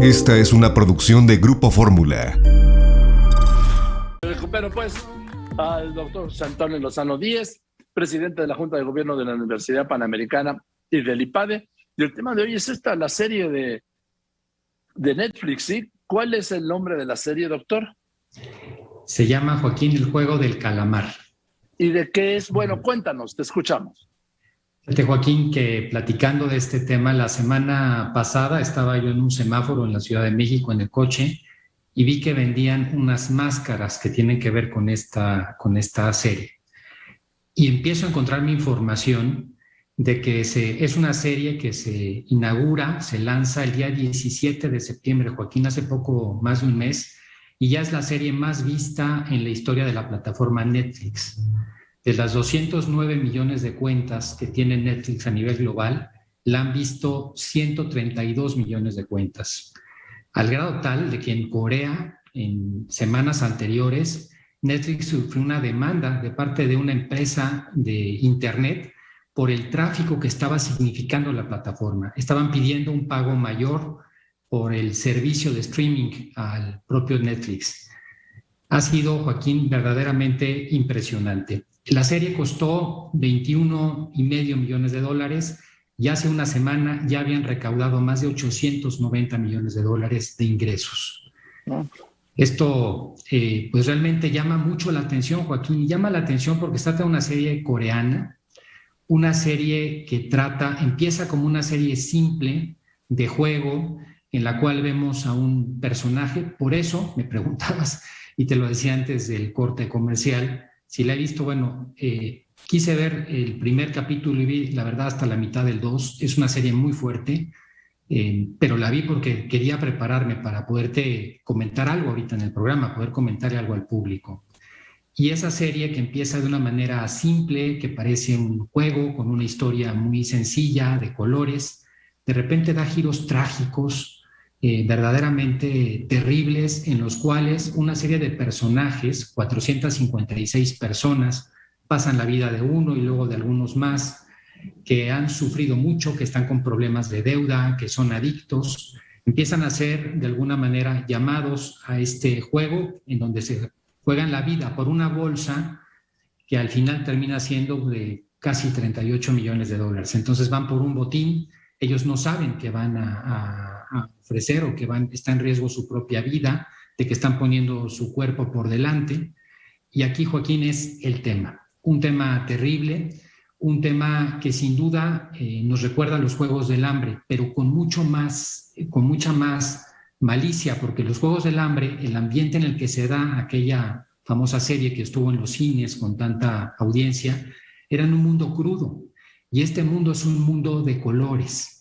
Esta es una producción de Grupo Fórmula. Recupero pues al doctor José Antonio Lozano Díez, presidente de la Junta de Gobierno de la Universidad Panamericana y del IPADE. Y el tema de hoy es la serie de Netflix, ¿sí? ¿Cuál es el nombre de la serie, doctor? Se llama, Joaquín, El Juego del Calamar. ¿Y de qué es? Bueno, cuéntanos, te escuchamos. Joaquín, que platicando de este tema, la semana pasada estaba yo en un semáforo en la Ciudad de México en el coche y vi que vendían unas máscaras que tienen que ver con esta serie. Y empiezo a encontrar mi información de que es una serie que se inaugura, se lanza el día 17 de septiembre, Joaquín, hace poco más de un mes, y ya es la serie más vista en la historia de la plataforma Netflix. De las 209 millones de cuentas que tiene Netflix a nivel global, la han visto 132 millones de cuentas. Al grado tal de que en Corea, en semanas anteriores, Netflix sufrió una demanda de parte de una empresa de Internet por el tráfico que estaba significando la plataforma. Estaban pidiendo un pago mayor por el servicio de streaming al propio Netflix. Ha sido, Joaquín, verdaderamente impresionante. La serie costó $21.5 millones y hace una semana ya habían recaudado más de $890 millones de ingresos. Esto pues realmente llama mucho la atención, Joaquín, y llama la atención porque se trata de una serie coreana, una serie que empieza como una serie simple de juego en la cual vemos a un personaje. Por eso me preguntabas, y te lo decía antes del corte comercial, si la he visto. Bueno, quise ver el primer capítulo y vi, la verdad, hasta la mitad del 2. Es una serie muy fuerte, pero la vi porque quería prepararme para poderte comentar algo ahorita en el programa, poder comentarle algo al público. Y esa serie que empieza de una manera simple, que parece un juego con una historia muy sencilla, de colores, de repente da giros trágicos, verdaderamente terribles, en los cuales una serie de personajes, 456 personas, pasan la vida de uno y luego de algunos más, que han sufrido mucho, que están con problemas de deuda, que son adictos, empiezan a ser de alguna manera llamados a este juego en donde se juegan la vida por una bolsa que al final termina siendo de casi $38 millones. Entonces van por un botín, ellos no saben que van a ofrecer o que está en riesgo su propia vida, de que están poniendo su cuerpo por delante. Y aquí, Joaquín, es el tema, un tema terrible, un tema que sin duda nos recuerda a los Juegos del Hambre, pero con mucha más malicia, porque los Juegos del Hambre, el ambiente en el que se da aquella famosa serie que estuvo en los cines con tanta audiencia, era en un mundo crudo, y este mundo es un mundo de colores.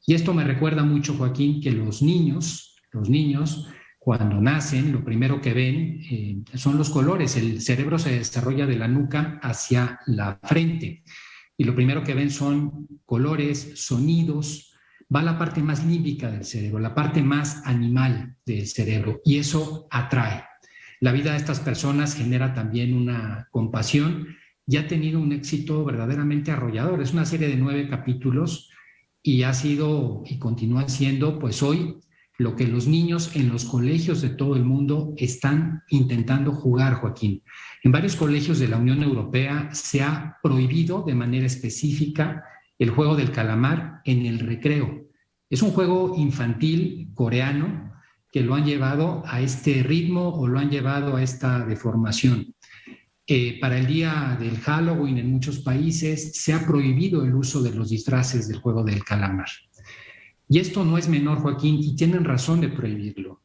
Y esto me recuerda mucho, Joaquín, que los niños cuando nacen, lo primero que ven son los colores. El cerebro se desarrolla de la nuca hacia la frente y lo primero que ven son colores, sonidos. Va a la parte más límbica del cerebro, la parte más animal del cerebro, y eso atrae. La vida de estas personas genera también una compasión y ha tenido un éxito verdaderamente arrollador. Es una serie de 9 capítulos y ha sido y continúa siendo, pues hoy, lo que los niños en los colegios de todo el mundo están intentando jugar, Joaquín. En varios colegios de la Unión Europea se ha prohibido de manera específica el juego del calamar en el recreo. Es un juego infantil coreano que lo han llevado a este ritmo o lo han llevado a esta deformación. Para el día del Halloween en muchos países se ha prohibido el uso de los disfraces del juego del calamar. Y esto no es menor, Joaquín, y tienen razón de prohibirlo,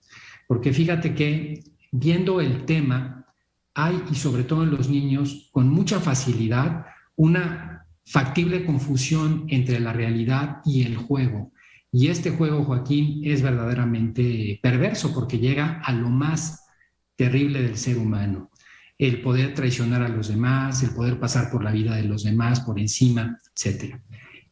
porque fíjate que viendo el tema hay, y sobre todo en los niños, con mucha facilidad, una factible confusión entre la realidad y el juego. Y este juego, Joaquín, es verdaderamente perverso porque llega a lo más terrible del ser humano. El poder traicionar a los demás, el poder pasar por la vida de los demás, por encima, etc.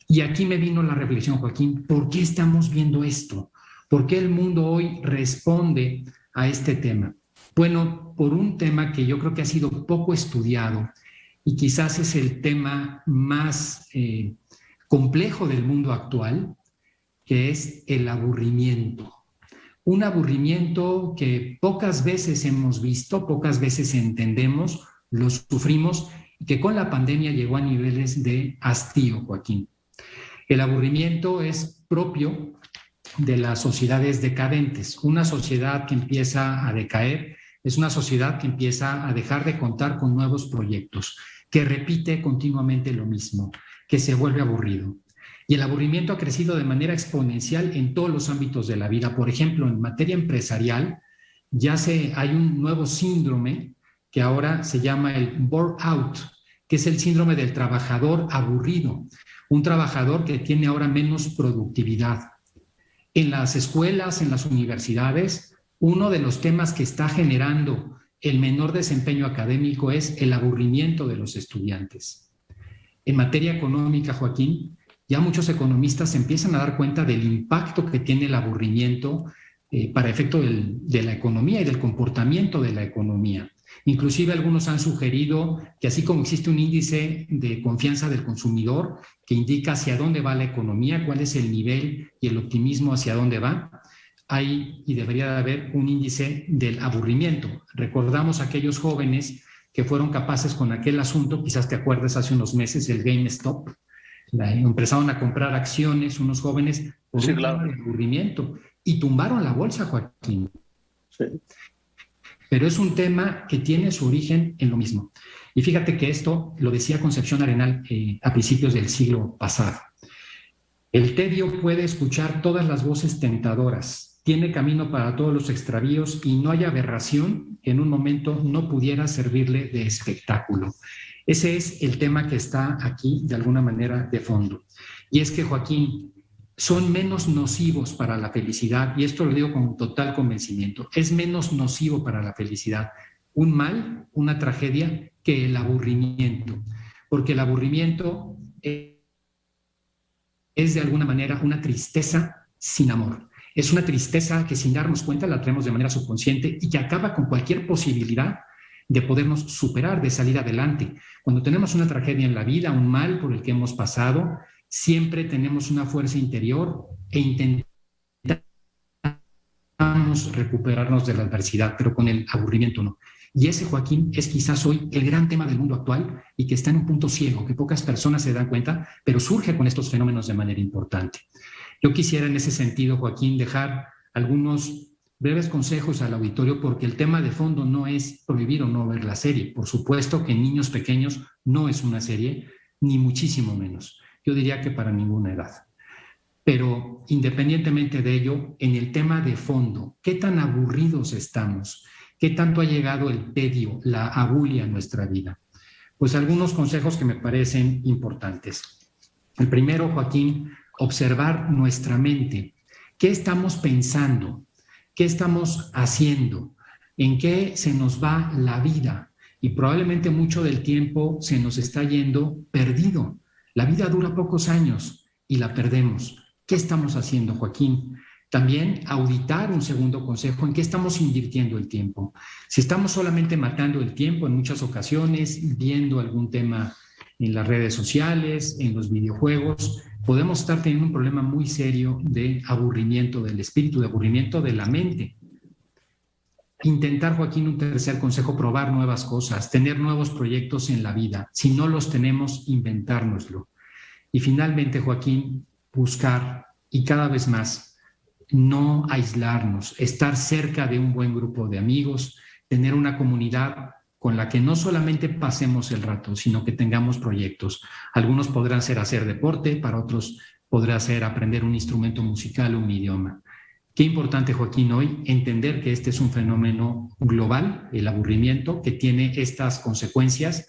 Y aquí me vino la reflexión, Joaquín, ¿por qué estamos viendo esto? ¿Por qué el mundo hoy responde a este tema? Bueno, por un tema que yo creo que ha sido poco estudiado y quizás es el tema más complejo del mundo actual, que es el aburrimiento. un aburrimiento que pocas veces hemos visto, pocas veces entendemos, lo sufrimos, y que con la pandemia llegó a niveles de hastío, Joaquín. El aburrimiento es propio de las sociedades decadentes. Una sociedad que empieza a decaer es una sociedad que empieza a dejar de contar con nuevos proyectos, que repite continuamente lo mismo, que se vuelve aburrido. Y el aburrimiento ha crecido de manera exponencial en todos los ámbitos de la vida. Por ejemplo, en materia empresarial, hay un nuevo síndrome que ahora se llama el burnout, que es el síndrome del trabajador aburrido, un trabajador que tiene ahora menos productividad. En las escuelas, en las universidades, uno de los temas que está generando el menor desempeño académico es el aburrimiento de los estudiantes. En materia económica, Joaquín, ya muchos economistas se empiezan a dar cuenta del impacto que tiene el aburrimiento para efecto de la economía y del comportamiento de la economía. Inclusive algunos han sugerido que así como existe un índice de confianza del consumidor que indica hacia dónde va la economía, cuál es el nivel y el optimismo hacia dónde va, hay y debería de haber un índice del aburrimiento. Recordamos a aquellos jóvenes que fueron capaces con aquel asunto, quizás te acuerdas hace unos meses, el GameStop, empezaron a comprar acciones unos jóvenes por un tema de aburrimiento y tumbaron la bolsa, Joaquín. Sí. Pero es un tema que tiene su origen en lo mismo. Y fíjate que esto lo decía Concepción Arenal a principios del siglo pasado. El tedio puede escuchar todas las voces tentadoras, tiene camino para todos los extravíos y no hay aberración que en un momento no pudiera servirle de espectáculo. Ese es el tema que está aquí de alguna manera de fondo. Y es que, Joaquín, son menos nocivos para la felicidad, y esto lo digo con total convencimiento, es menos nocivo para la felicidad un mal, una tragedia, que el aburrimiento, porque el aburrimiento es de alguna manera una tristeza sin amor. Es una tristeza que sin darnos cuenta la traemos de manera subconsciente y que acaba con cualquier posibilidad de podernos superar, de salir adelante. Cuando tenemos una tragedia en la vida, un mal por el que hemos pasado, siempre tenemos una fuerza interior e intentamos recuperarnos de la adversidad, pero con el aburrimiento no. Y ese, Joaquín, es quizás hoy el gran tema del mundo actual y que está en un punto ciego, que pocas personas se dan cuenta, pero surge con estos fenómenos de manera importante. Yo quisiera en ese sentido, Joaquín, dejar algunos breves consejos al auditorio, porque el tema de fondo no es prohibir o no ver la serie. Por supuesto que en niños pequeños no es una serie, ni muchísimo menos. Yo diría que para ninguna edad. Pero independientemente de ello, en el tema de fondo, ¿qué tan aburridos estamos? ¿Qué tanto ha llegado el tedio, la abulia a nuestra vida? Pues algunos consejos que me parecen importantes. El primero, Joaquín, observar nuestra mente. ¿Qué estamos pensando? ¿Qué estamos haciendo? ¿En qué se nos va la vida? Y probablemente mucho del tiempo se nos está yendo perdido. La vida dura pocos años y la perdemos. ¿Qué estamos haciendo, Joaquín? También auditar, un segundo consejo, en qué estamos invirtiendo el tiempo. Si estamos solamente matando el tiempo en muchas ocasiones, viendo algún tema en las redes sociales, en los videojuegos, podemos estar teniendo un problema muy serio de aburrimiento del espíritu, de aburrimiento de la mente. Intentar, Joaquín, un tercer consejo, probar nuevas cosas, tener nuevos proyectos en la vida. Si no los tenemos, inventárnoslo. Y finalmente, Joaquín, buscar y cada vez más no aislarnos, estar cerca de un buen grupo de amigos, tener una comunidad con la que no solamente pasemos el rato, sino que tengamos proyectos. Algunos podrán ser hacer deporte, para otros podrá ser aprender un instrumento musical o un idioma. Qué importante, Joaquín, hoy entender que este es un fenómeno global, el aburrimiento, que tiene estas consecuencias.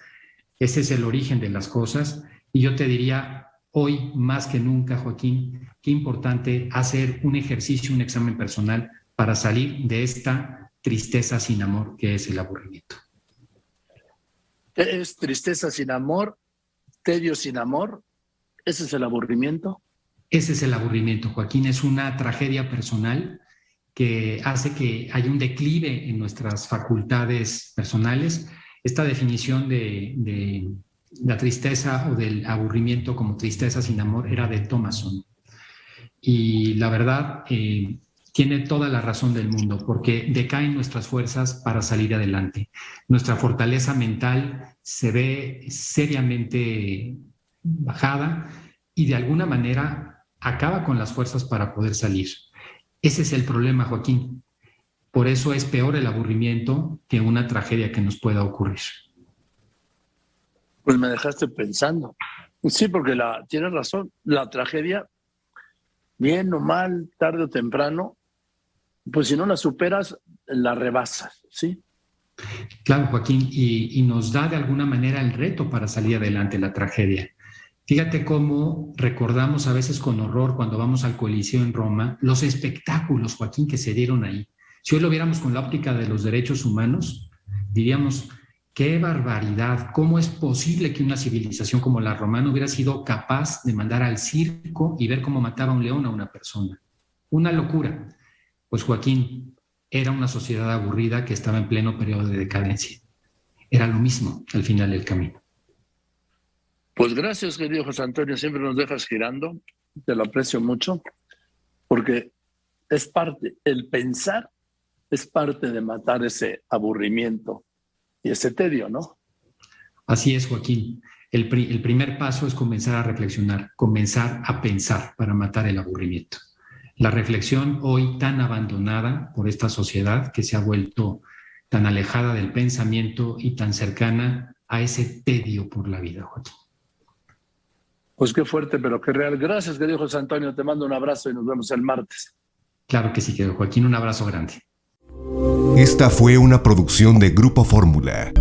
Ese es el origen de las cosas. Y yo te diría, hoy más que nunca, Joaquín, qué importante hacer un ejercicio, un examen personal para salir de esta tristeza sin amor que es el aburrimiento. ¿Es tristeza sin amor? ¿Tedio sin amor? ¿Ese es el aburrimiento? Ese es el aburrimiento, Joaquín. Es una tragedia personal que hace que haya un declive en nuestras facultades personales. Esta definición de la tristeza o del aburrimiento como tristeza sin amor era de Thomason. Y la verdad, tiene toda la razón del mundo, porque decaen nuestras fuerzas para salir adelante. Nuestra fortaleza mental se ve seriamente bajada y de alguna manera acaba con las fuerzas para poder salir. Ese es el problema, Joaquín. Por eso es peor el aburrimiento que una tragedia que nos pueda ocurrir. Pues me dejaste pensando. Sí, porque tienes razón. La tragedia, bien o mal, tarde o temprano, pues si no la superas, la rebasas, ¿sí? Claro, Joaquín, y nos da de alguna manera el reto para salir adelante la tragedia. Fíjate cómo recordamos a veces con horror cuando vamos al Coliseo en Roma los espectáculos, Joaquín, que se dieron ahí. Si hoy lo viéramos con la óptica de los derechos humanos, diríamos, qué barbaridad, cómo es posible que una civilización como la romana hubiera sido capaz de mandar al circo y ver cómo mataba un león a una persona. Una locura. Pues Joaquín, era una sociedad aburrida que estaba en pleno periodo de decadencia. Era lo mismo al final del camino. Pues gracias, querido José Antonio, siempre nos dejas girando, te lo aprecio mucho, porque es parte, el pensar es parte de matar ese aburrimiento y ese tedio, ¿no? Así es, Joaquín. El primer paso es comenzar a reflexionar, comenzar a pensar para matar el aburrimiento. La reflexión hoy tan abandonada por esta sociedad que se ha vuelto tan alejada del pensamiento y tan cercana a ese tedio por la vida, Joaquín. Pues qué fuerte, pero qué real. Gracias, querido José Antonio. Te mando un abrazo y nos vemos el martes. Claro que sí, querido Joaquín. Un abrazo grande. Esta fue una producción de Grupo Fórmula.